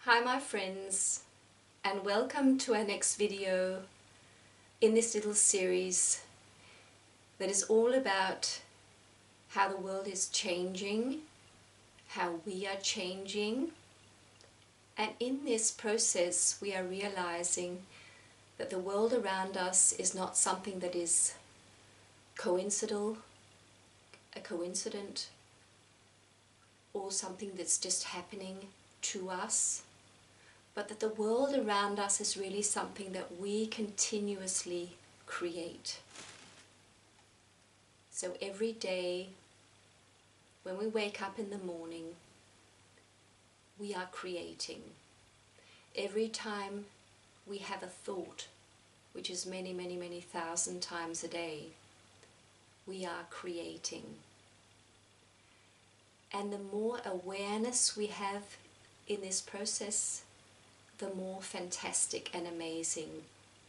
Hi my friends, and welcome to our next video in this little series that is all about how the world is changing, how we are changing, and in this process we are realizing that the world around us is not something that is coincident or something that's just happening to us, but that the world around us is really something that we continuously create. So every day when we wake up in the morning, we are creating. Every time we have a thought, which is many thousand times a day, we are creating. And the more awareness we have in this process, the more fantastic and amazing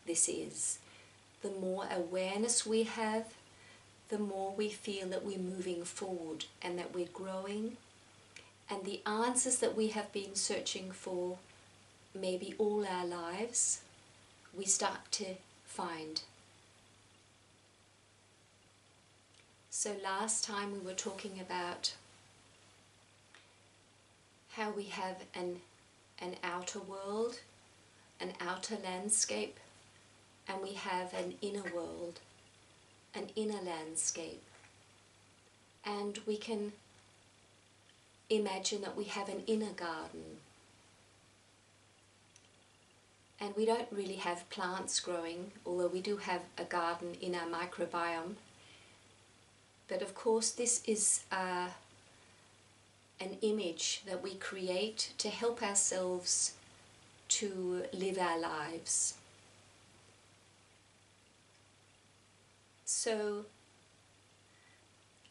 this is. The more awareness we have, the more we feel that we're moving forward and that we're growing, and the answers that we have been searching for maybe all our lives, we start to find. So last time we were talking about how we have an outer world, an outer landscape, and we have an inner world, an inner landscape. And we can imagine that we have an inner garden. And we don't really have plants growing, although we do have a garden in our microbiome. But of course this is an image that we create to help ourselves to live our lives. So,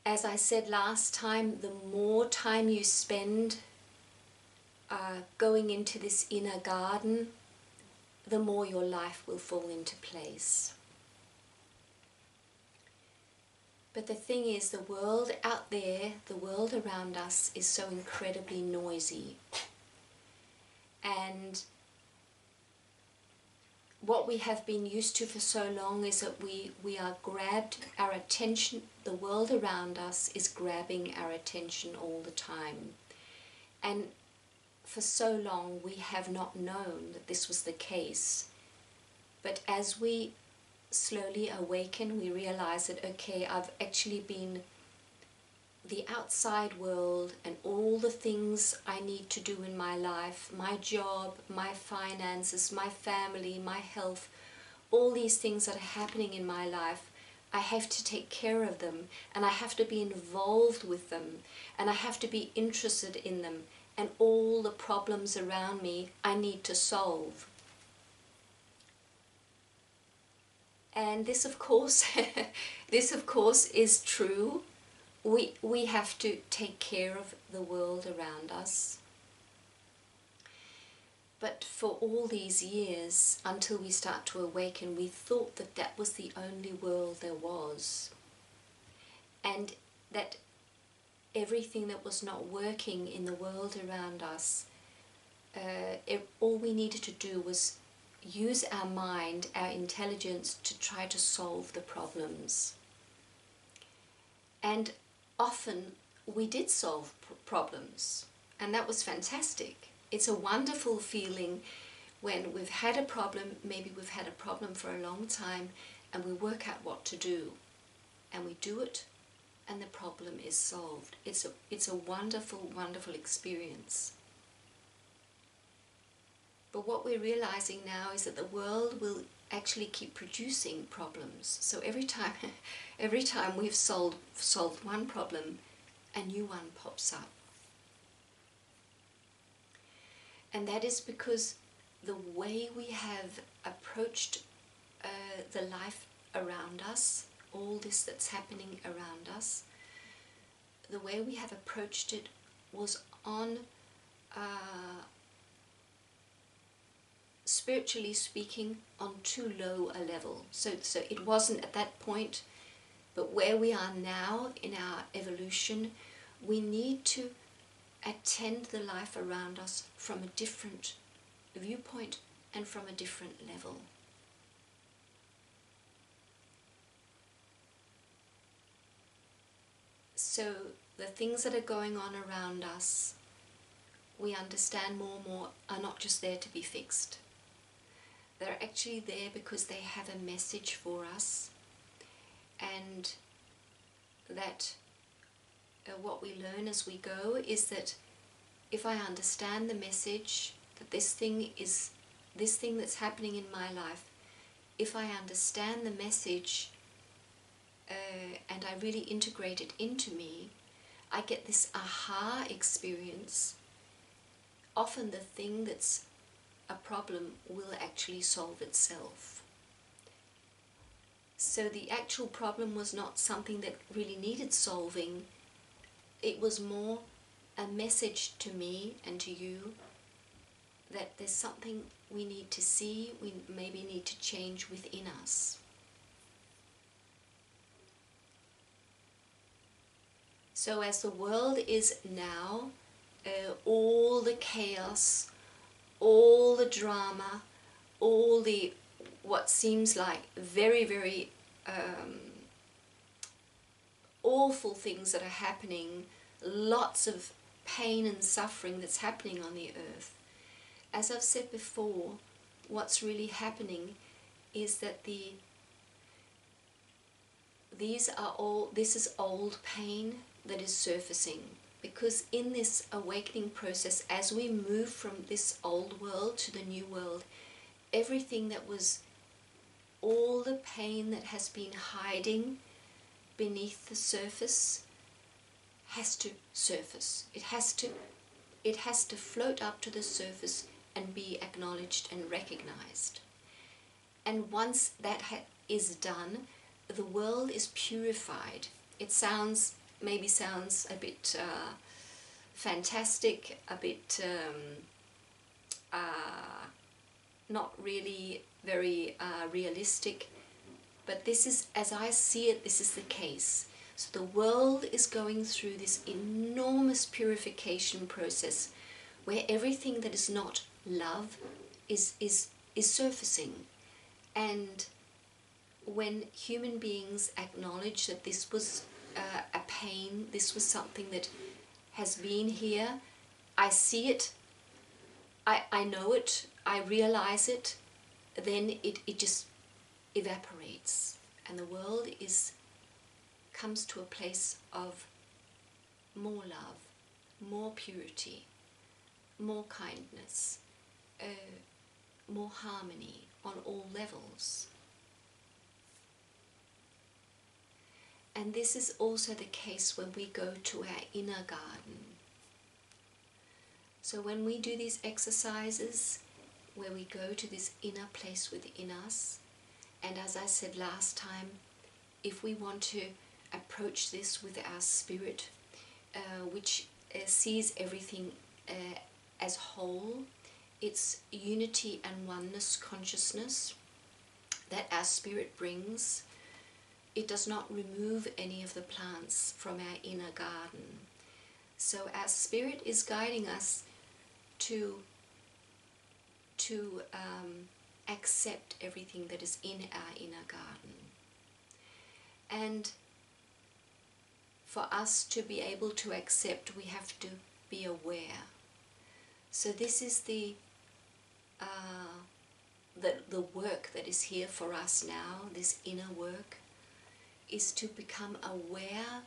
as I said last time, the more time you spend going into this inner garden, the more your life will fall into place. But the thing is, the world out there, the world around us is so incredibly noisy. And what we have been used to for so long is that we are grabbed, our attention, the world around us is grabbing our attention all the time. And for so long we have not known that this was the case. But as we slowly awaken, we realize that, okay, I've actually been the outside world and all the things I need to do in my life, my job, my finances, my family, my health, all these things that are happening in my life, I have to take care of them, and I have to be involved with them, and I have to be interested in them, and all the problems around me I need to solve. And this of course is true. We have to take care of the world around us. But for all these years, until we start to awaken, we thought that that was the only world there was. And that everything that was not working in the world around us, all we needed to do was use our mind, our intelligence, to try to solve the problems. And often we did solve problems, and that was fantastic. It's a wonderful feeling when we've had a problem, maybe we've had a problem for a long time, and we work out what to do, and we do it, and the problem is solved. It's a wonderful experience. But what we're realizing now is that the world will actually keep producing problems. So every time we've solved one problem, a new one pops up. And that is because the way we have approached the life around us, all this that's happening around us, the way we have approached it was on spiritually speaking, on too low a level. So it wasn't at that point, but where we are now in our evolution, we need to attend the life around us from a different viewpoint and from a different level. So the things that are going on around us, we understand more and more, are not just there to be fixed. They're actually there because they have a message for us, and that what we learn as we go is that if I understand the message that this thing that's happening in my life, if I understand the message and I really integrate it into me, I get this aha experience. Often the thing that's a problem will actually solve itself. So the actual problem was not something that really needed solving. It was more a message to me and to you that there's something we need to see, we maybe need to change within us. So as the world is now, all the chaos, all the drama, all the what seems like very, very awful things that are happening, lots of pain and suffering that's happening on the earth. As I've said before, what's really happening is that this is old pain that is surfacing, because in this awakening process, as we move from this old world to the new world, everything that was, all the pain that has been hiding beneath the surface has to surface. It has to float up to the surface and be acknowledged and recognized. And once that is done, the world is purified. It maybe sounds a bit fantastic, a bit not really very realistic, but this is, as I see it, this is the case. So the world is going through this enormous purification process where everything that is not love is surfacing. And when human beings acknowledge that this was a pain, this was something that has been here, I see it, I know it, I realize it, then it just evaporates, and the world comes to a place of more love, more purity, more kindness, more harmony on all levels. And this is also the case when we go to our inner garden. So when we do these exercises, where we go to this inner place within us, and as I said last time, if we want to approach this with our spirit, which sees everything as whole, it's unity and oneness consciousness that our spirit brings. It does not remove any of the plants from our inner garden. So our spirit is guiding us to accept everything that is in our inner garden. And for us to be able to accept, we have to be aware. So this is the work that is here for us now, this inner work, is to become aware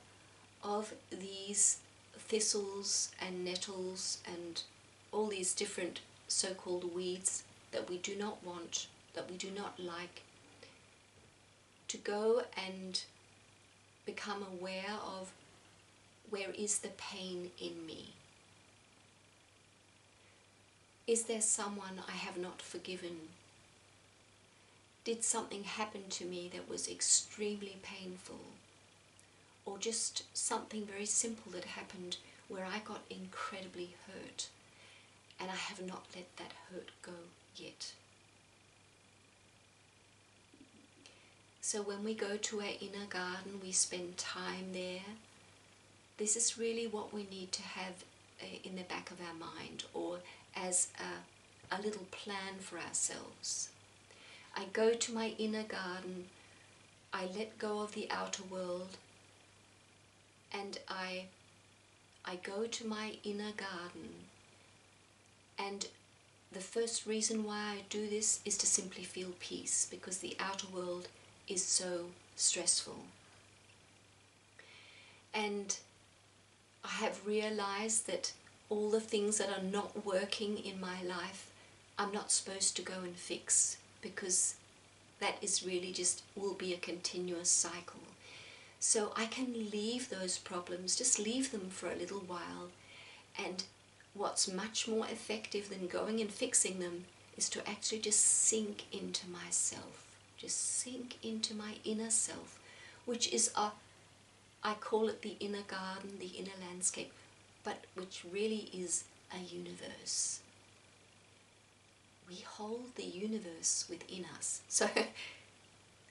of these thistles and nettles and all these different so-called weeds that we do not want, that we do not like, to go and become aware of where is the pain in me. Is there someone I have not forgiven? Did something happen to me that was extremely painful? Or just something very simple that happened where I got incredibly hurt, and I have not let that hurt go yet. So when we go to our inner garden, we spend time there. This is really what we need to have in the back of our mind, or as a little plan for ourselves. I go to my inner garden, I let go of the outer world, and I go to my inner garden, and the first reason why I do this is to simply feel peace, because the outer world is so stressful. And I have realized that all the things that are not working in my life, I'm not supposed to go and fix, because that is really just will be a continuous cycle. So I can leave those problems, just leave them for a little while. And what's much more effective than going and fixing them is to actually just sink into myself, just sink into my inner self, which is I call it the inner garden, the inner landscape, but which really is a universe. We hold the universe within us. So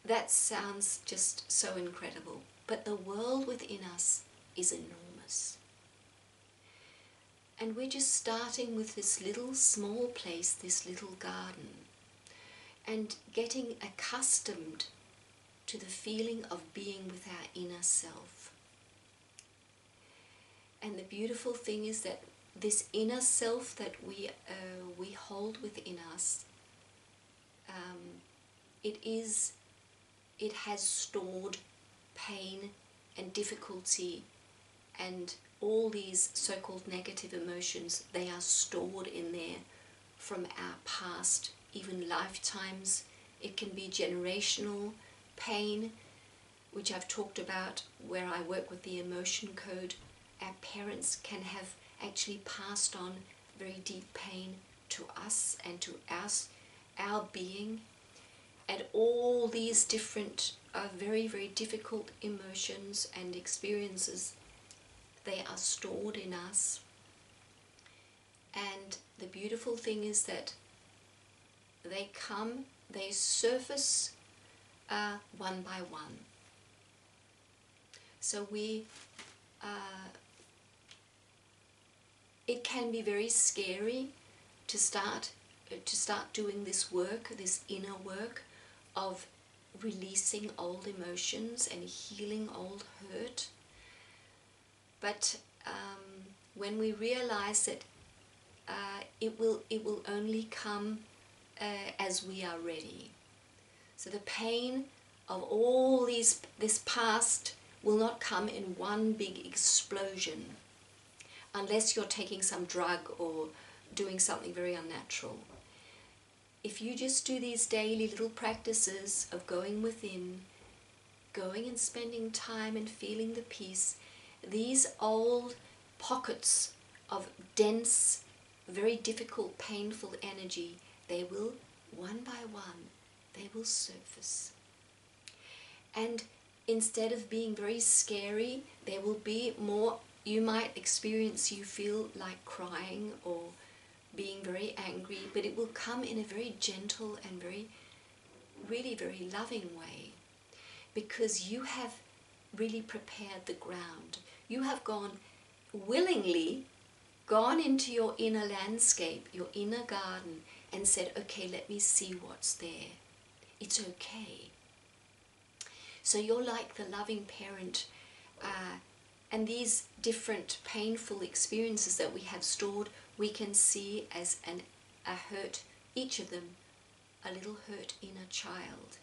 that sounds just so incredible, but the world within us is enormous. And we're just starting with this little small place, this little garden, and getting accustomed to the feeling of being with our inner self. And the beautiful thing is that this inner self that we hold within us, it has stored pain and difficulty and all these so-called negative emotions. They are stored in there from our past, even lifetimes. It can be generational pain, which I've talked about where I work with the emotion code. Our parents can have actually passed on very deep pain to us and to our being. And all these different very, very difficult emotions and experiences, they are stored in us. And the beautiful thing is that they surface one by one. So it can be very scary to start doing this work, this inner work of releasing old emotions and healing old hurt. But when we realize that it will only come as we are ready. So the pain of all this past will not come in one big explosion, unless you're taking some drug or doing something very unnatural. If you just do these daily little practices of going within, going and spending time and feeling the peace, these old pockets of dense, very difficult, painful energy, they will, one by one, they will surface. And instead of being very scary, there will be more, you might experience, you feel like crying or being very angry, but it will come in a very gentle and really very loving way, because you have really prepared the ground. You have willingly gone into your inner landscape, your inner garden, and said, okay, let me see what's there. It's okay. So you're like the loving parent, and these different painful experiences that we have stored, we can see as a hurt, each of them a little hurt inner child.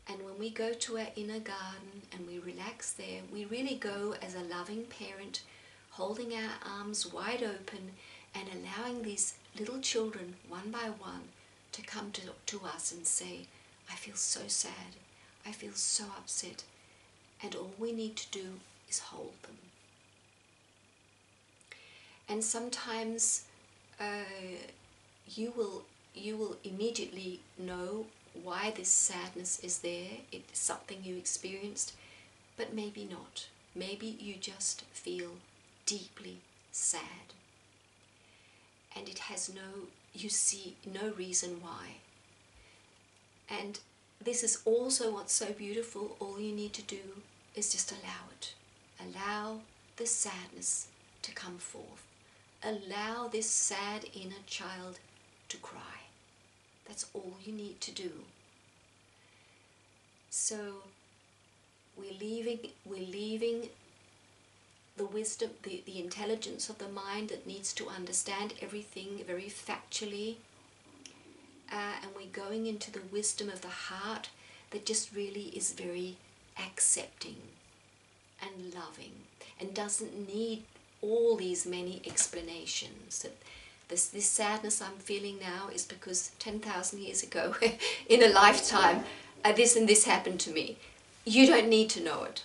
And when we go to our inner garden and we relax there, we really go as a loving parent, holding our arms wide open and allowing these little children, one by one, to come to us and say, I feel so sad, I feel so upset, and all we need to do is hold them. And sometimes you will immediately know why this sadness is there. It's something you experienced, but maybe not. Maybe you just feel deeply sad, and it has you see no reason why. And this is also what's so beautiful. All you need to do is just allow it. Allow the sadness to come forth. allow this sad inner child to cry. That's all you need to do. So we're leaving the wisdom, the intelligence of the mind that needs to understand everything very factually, and we're going into the wisdom of the heart that just really is very accepting and loving and doesn't need all these many explanations. That this sadness I'm feeling now is because 10,000 years ago in a lifetime this and this happened to me. You don't need to know it.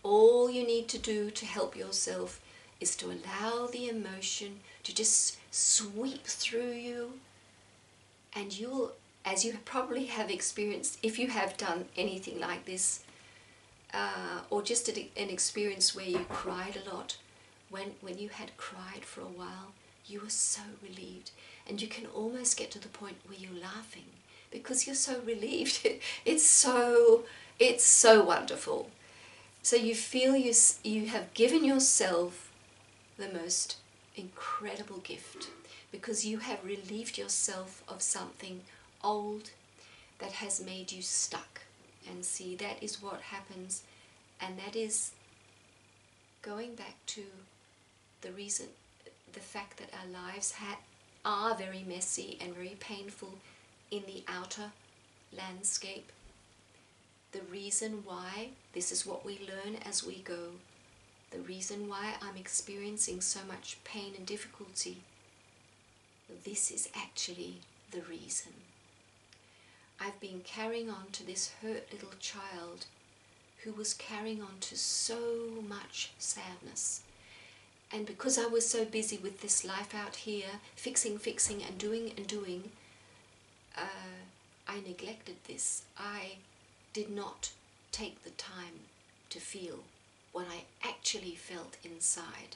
All you need to do to help yourself is to allow the emotion to just sweep through you, and you'll, as you probably have experienced, if you have done anything like this, or just an experience where you cried a lot, when you had cried for a while, you were so relieved, and you can almost get to the point where you're laughing because you're so relieved. It's so wonderful. So you feel you have given yourself the most incredible gift, because you have relieved yourself of something old that has made you stuck. And see, that is what happens, and that is going back to the reason, the fact that our lives are very messy and very painful in the outer landscape. The reason why, this is what we learn as we go, the reason why I'm experiencing so much pain and difficulty, this is actually the reason. I've been carrying on to this hurt little child who was carrying on to so much sadness. And because I was so busy with this life out here, fixing and doing, I neglected this. I did not take the time to feel what I actually felt inside.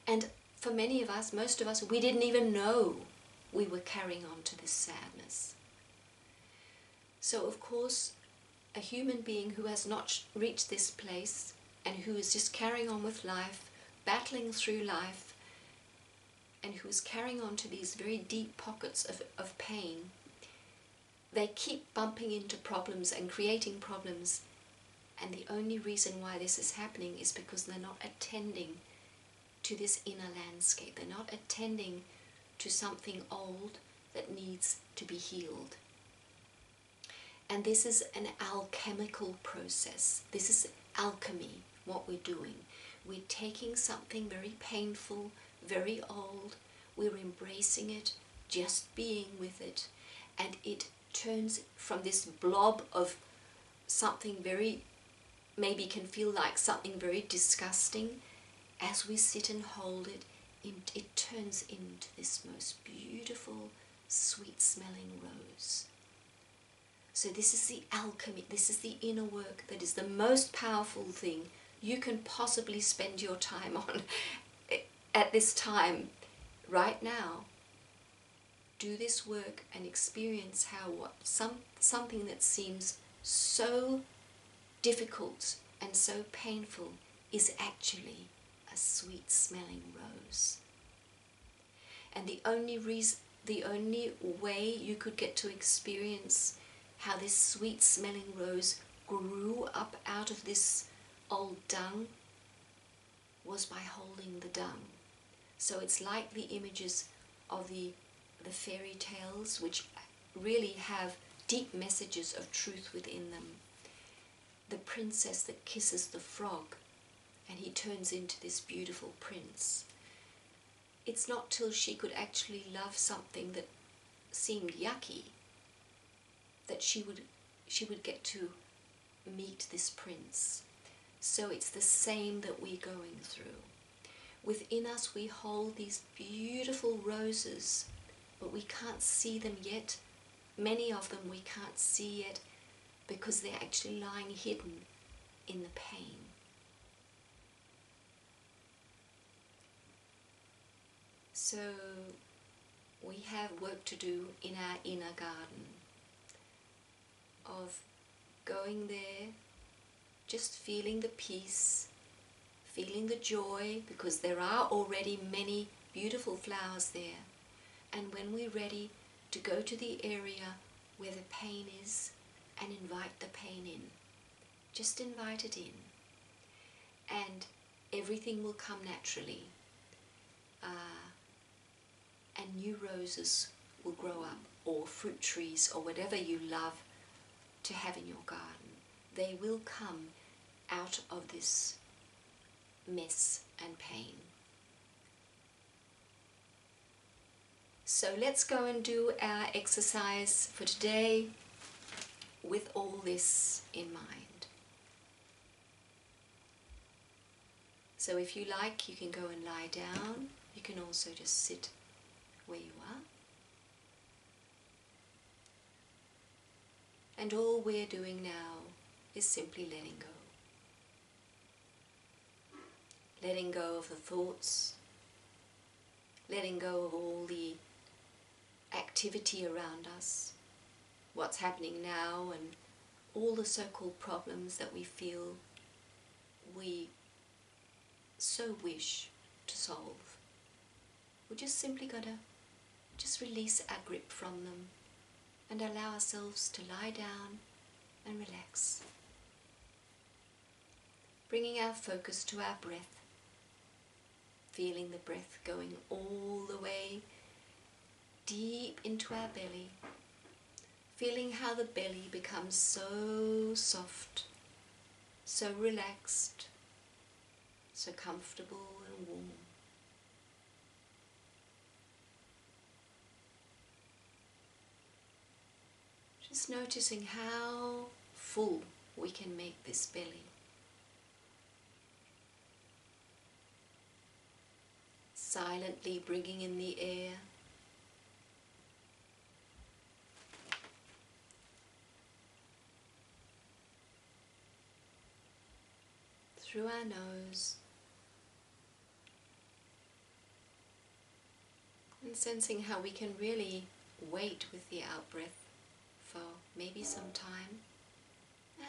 And for many of us, most of us, we didn't even know we were carrying on to this sadness. So of course, a human being who has not reached this place and who is just carrying on with life, battling through life, and who is carrying on to these very deep pockets of pain, they keep bumping into problems and creating problems, and the only reason why this is happening is because they're not attending to this inner landscape. They're not attending to something old that needs to be healed. And this is an alchemical process. This is alchemy, what we're doing. We're taking something very painful, very old, we're embracing it, just being with it, and it turns from this blob of something very, maybe can feel like something very disgusting. As we sit and hold it, it turns into this most beautiful, sweet-smelling rose. So this is the alchemy, this is the inner work that is the most powerful thing you can possibly spend your time on at this time, right now. Do this work and experience how something that seems so difficult and so painful is actually a sweet smelling rose. And the only way you could get to experience how this sweet smelling rose grew up out of this old dung was by holding the dung. So it's like the images of the fairy tales, which really have deep messages of truth within them. The princess that kisses the frog and he turns into this beautiful prince. It's not till she could actually love something that seemed yucky that she would get to meet this prince. So it's the same that we're going through. Within us we hold these beautiful roses, but we can't see them yet. Many of them we can't see yet because they're actually lying hidden in the pain. So we have work to do in our inner garden of going there, just feeling the peace, feeling the joy, because there are already many beautiful flowers there. And when we're ready to go to the area where the pain is and invite the pain in, just invite it in, and everything will come naturally. And new roses will grow up, or fruit trees, or whatever you love to have in your garden. They will come out of this mess and pain. So let's go and do our exercise for today with all this in mind. So if you like, you can go and lie down. You can also just sit where you are. And all we're doing now is simply letting go. Letting go of the thoughts, letting go of all the activity around us, what's happening now, and all the so-called problems that we feel we so wish to solve. We're just simply gotta just release our grip from them and allow ourselves to lie down and relax. Bringing our focus to our breath, feeling the breath going all the way deep into our belly, feeling how the belly becomes so soft, so relaxed, so comfortable and warm. Just noticing how full we can make this belly. Silently bringing in the air. Through our nose. And sensing how we can really wait with the out-breath for maybe some time,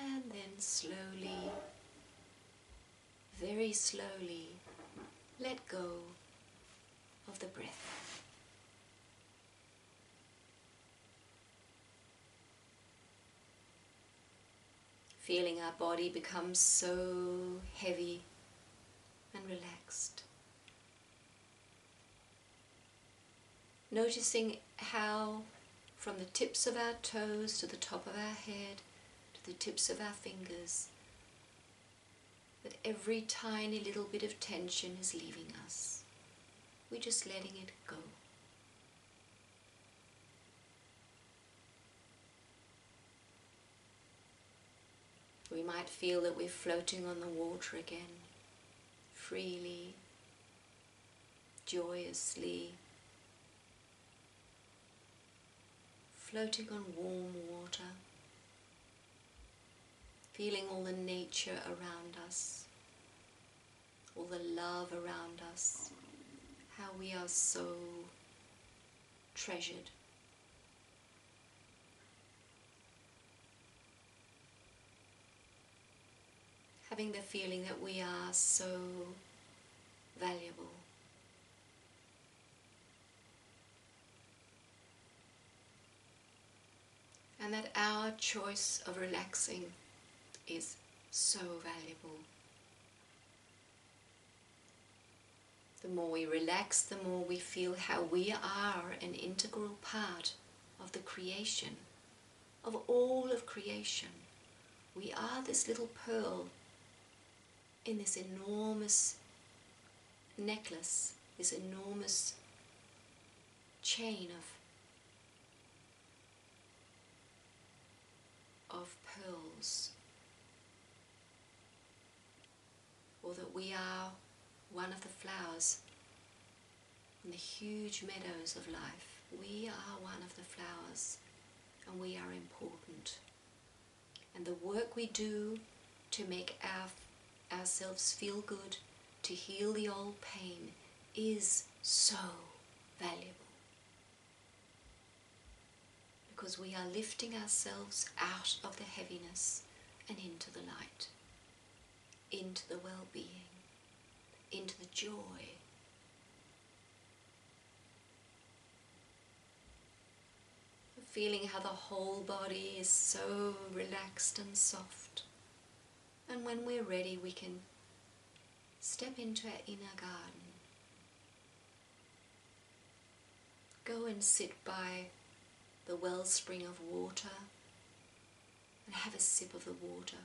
and then slowly, very slowly, let go of the breath. Feeling our body become so heavy and relaxed. Noticing how from the tips of our toes to the top of our head, to the tips of our fingers, that every tiny little bit of tension is leaving us. We're just letting it go. We might feel that we're floating on the water again, freely, joyously, floating on warm water, feeling all the nature around us, all the love around us, how we are so treasured. Having the feeling that we are so valuable. And that our choice of relaxing is so valuable. The more we relax, the more we feel how we are an integral part of the creation, of all of creation. We are this little pearl in this enormous necklace, this enormous chain of pearls. Or that we are one of the flowers in the huge meadows of life. We are one of the flowers, and we are important. And the work we do to make ourselves feel good, to heal the old pain, is so valuable. Because we are lifting ourselves out of the heaviness and into the light, into the well-being. into the joy. Feeling how the whole body is so relaxed and soft. And when we're ready, we can step into our inner garden. Go and sit by the wellspring of water and have a sip of the water,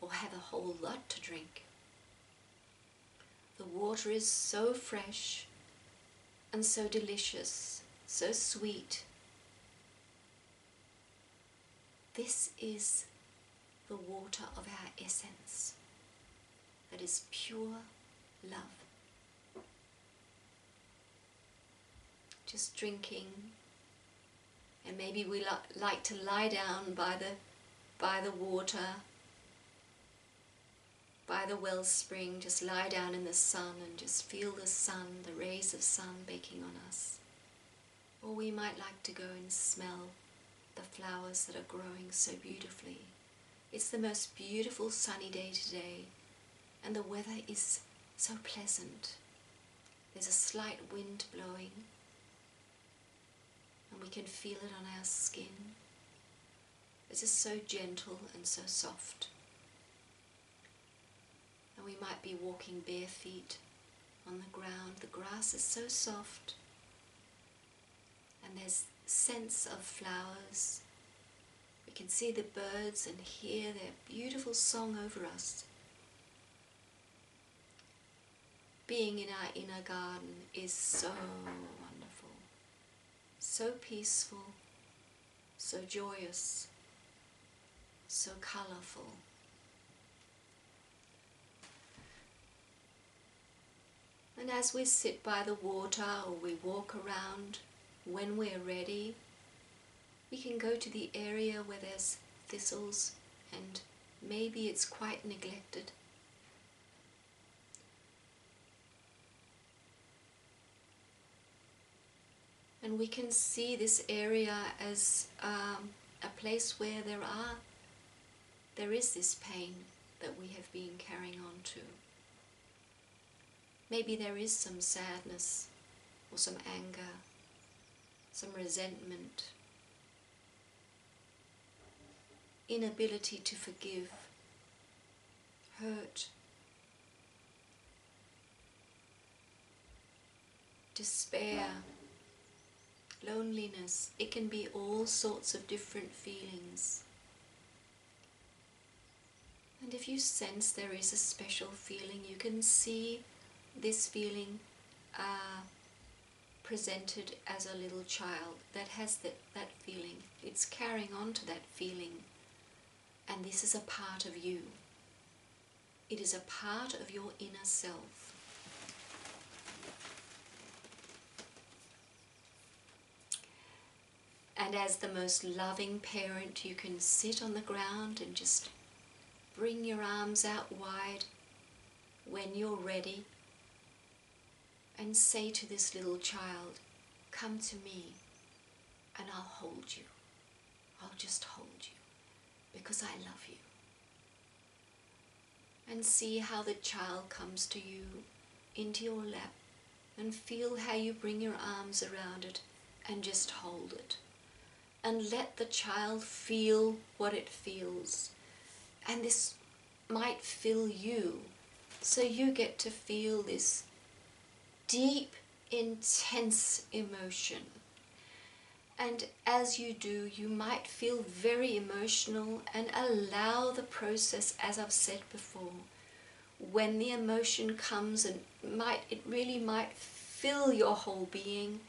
or have a whole lot to drink. The water is so fresh and so delicious, so sweet. This is the water of our essence, that is pure love. Just drinking, and maybe we like to lie down by the water, by the wellspring, just lie down in the sun and just feel the sun, the rays of sun baking on us. Or we might like to go and smell the flowers that are growing so beautifully. It's the most beautiful sunny day today, and the weather is so pleasant. There's a slight wind blowing, and we can feel it on our skin. It's just so gentle and so soft. And we might be walking bare feet on the ground. The grass is so soft, and there's scents of flowers. We can see the birds and hear their beautiful song over us. Being in our inner garden is so wonderful, so peaceful, so joyous, so colourful. And as we sit by the water or we walk around, when we're ready, we can go to the area where there's thistles and maybe it's quite neglected. And we can see this area as a place where there is this pain that we have been carrying on to. Maybe there is some sadness or some anger, some resentment, inability to forgive, hurt, despair, loneliness. It can be all sorts of different feelings. And if you sense there is a special feeling, you can see this feeling presented as a little child that has that feeling. It's carrying on to that feeling. And this is a part of you. It is a part of your inner self. And as the most loving parent, you can sit on the ground and just bring your arms out wide when you're ready and say to this little child, "Come to me and I'll hold you. I'll just hold you because I love you." And see how the child comes to you into your lap, and feel how you bring your arms around it and just hold it. And let the child feel what it feels. And this might fill you, so you get to feel this deep, intense emotion. And as you do, you might feel very emotional, and allow the process, as I've said before. When the emotion comes, and it really might fill your whole being,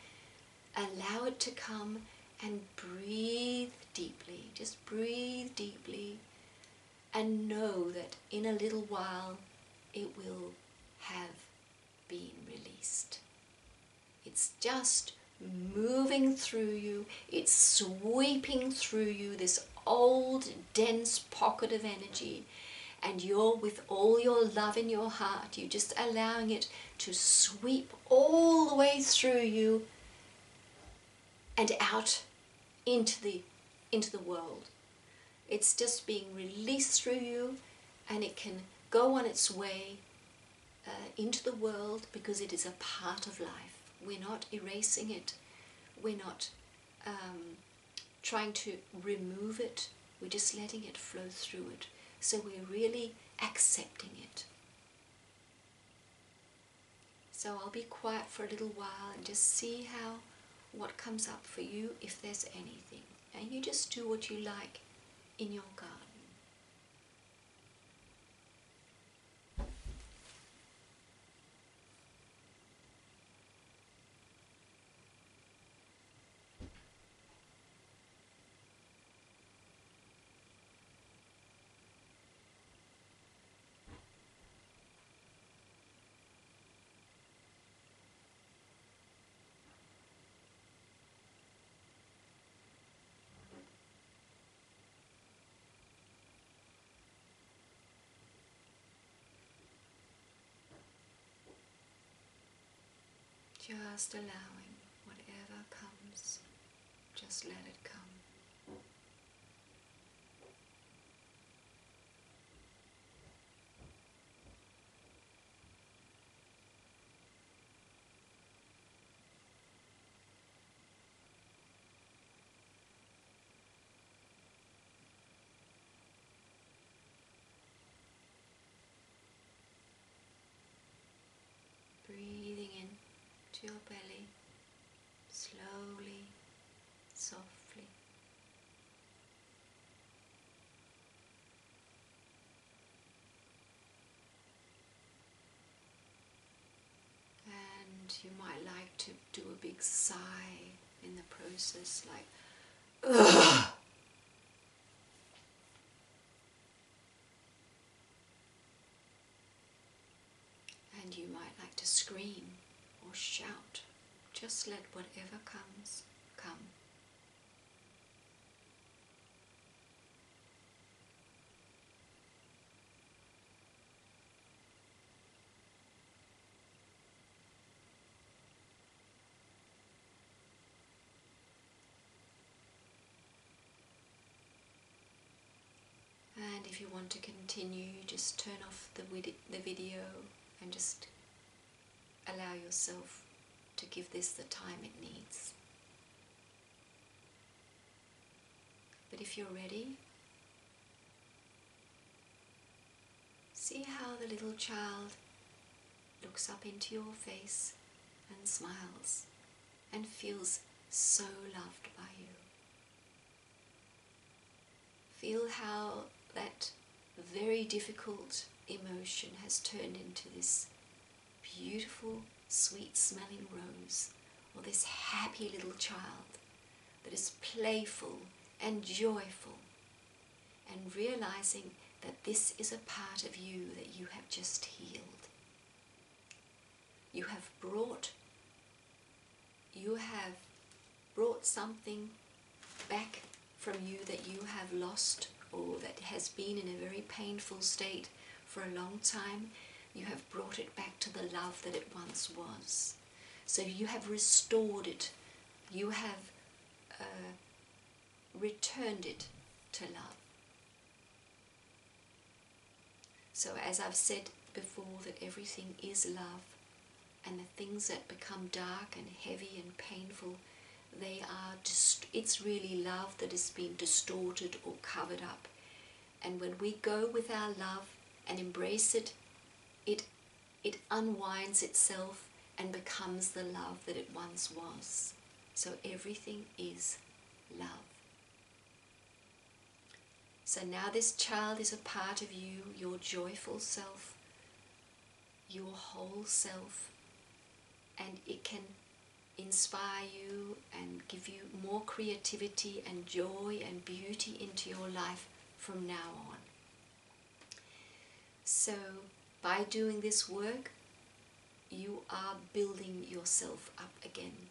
allow it to come and breathe deeply. Just breathe deeply, and know that in a little while it will have been released. It's just moving through you, it's sweeping through you, this old dense pocket of energy, and you're, with all your love in your heart, you're just allowing it to sweep all the way through you and out into the world. It's just being released through you, and it can go on its way into the world because it is a part of life. We're not erasing it. We're not trying to remove it. We're just letting it flow through it. So we're really accepting it. So I'll be quiet for a little while and just see what comes up for you, if there's anything. And you just do what you like in your garden. Just allowing whatever comes, just let it come. Breathing in to your belly, slowly, softly. And you might like to do a big sigh in the process, like, ugh. And you might like to scream or shout. Just let whatever comes, come. And if you want to continue, just turn off the video and just allow yourself to give this the time it needs. But if you're ready, see how the little child looks up into your face and smiles and feels so loved by you. Feel how that very difficult emotion has turned into this beautiful, sweet-smelling rose, or this happy little child that is playful and joyful, and realizing that this is a part of you that you have just healed. You have brought something back from you that you have lost, or that has been in a very painful state for a long time. You have brought it back to the love that it once was. So you have restored it. You have returned it to love. So as I've said before, that everything is love, and the things that become dark and heavy and painful, it's really love that has been distorted or covered up. And when we go with our love and embrace it, it unwinds itself and becomes the love that it once was. So everything is love. So now this child is a part of you, your joyful self, your whole self, and it can inspire you and give you more creativity and joy and beauty into your life from now on. So by doing this work, you are building yourself up again.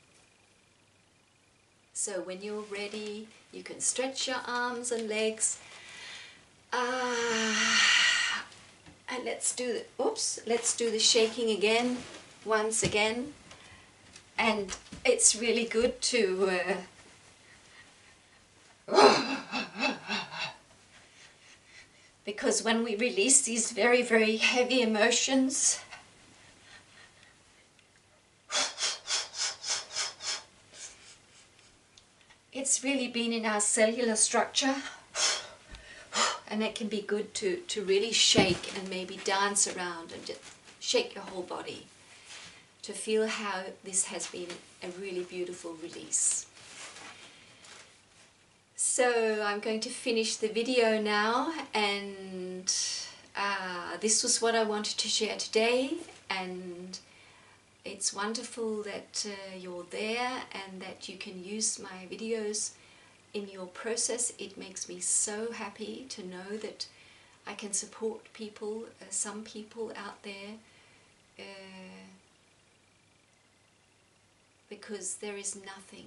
So when you're ready, you can stretch your arms and legs. And let's do the shaking again, once again. And it's really good to because when we release these very, very heavy emotions, it's really been in our cellular structure, and it can be good to really shake and maybe dance around and just shake your whole body to feel how this has been a really beautiful release. So I'm going to finish the video now, and this was what I wanted to share today, and it's wonderful that you're there and that you can use my videos in your process. It makes me so happy to know that I can support people, some people out there, because there is nothing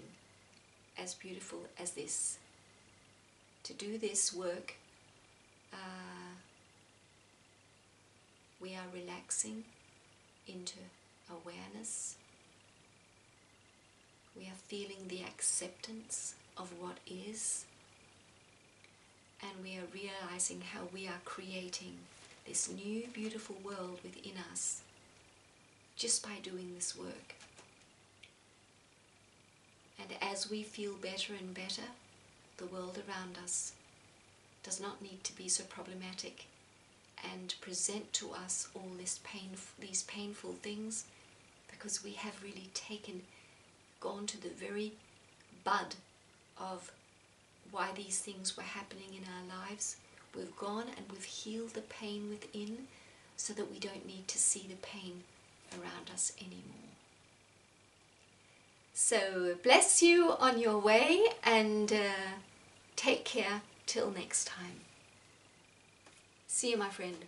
as beautiful as this. To do this work, we are relaxing into awareness. We are feeling the acceptance of what is, and we are realizing how we are creating this new beautiful world within us just by doing this work. And as we feel better and better, the world around us does not need to be so problematic and present to us all these painful things, because we have really gone to the very bud of why these things were happening in our lives. We've gone and we've healed the pain within so that we don't need to see the pain around us anymore. So bless you on your way, and take care till next time. See you, my friend.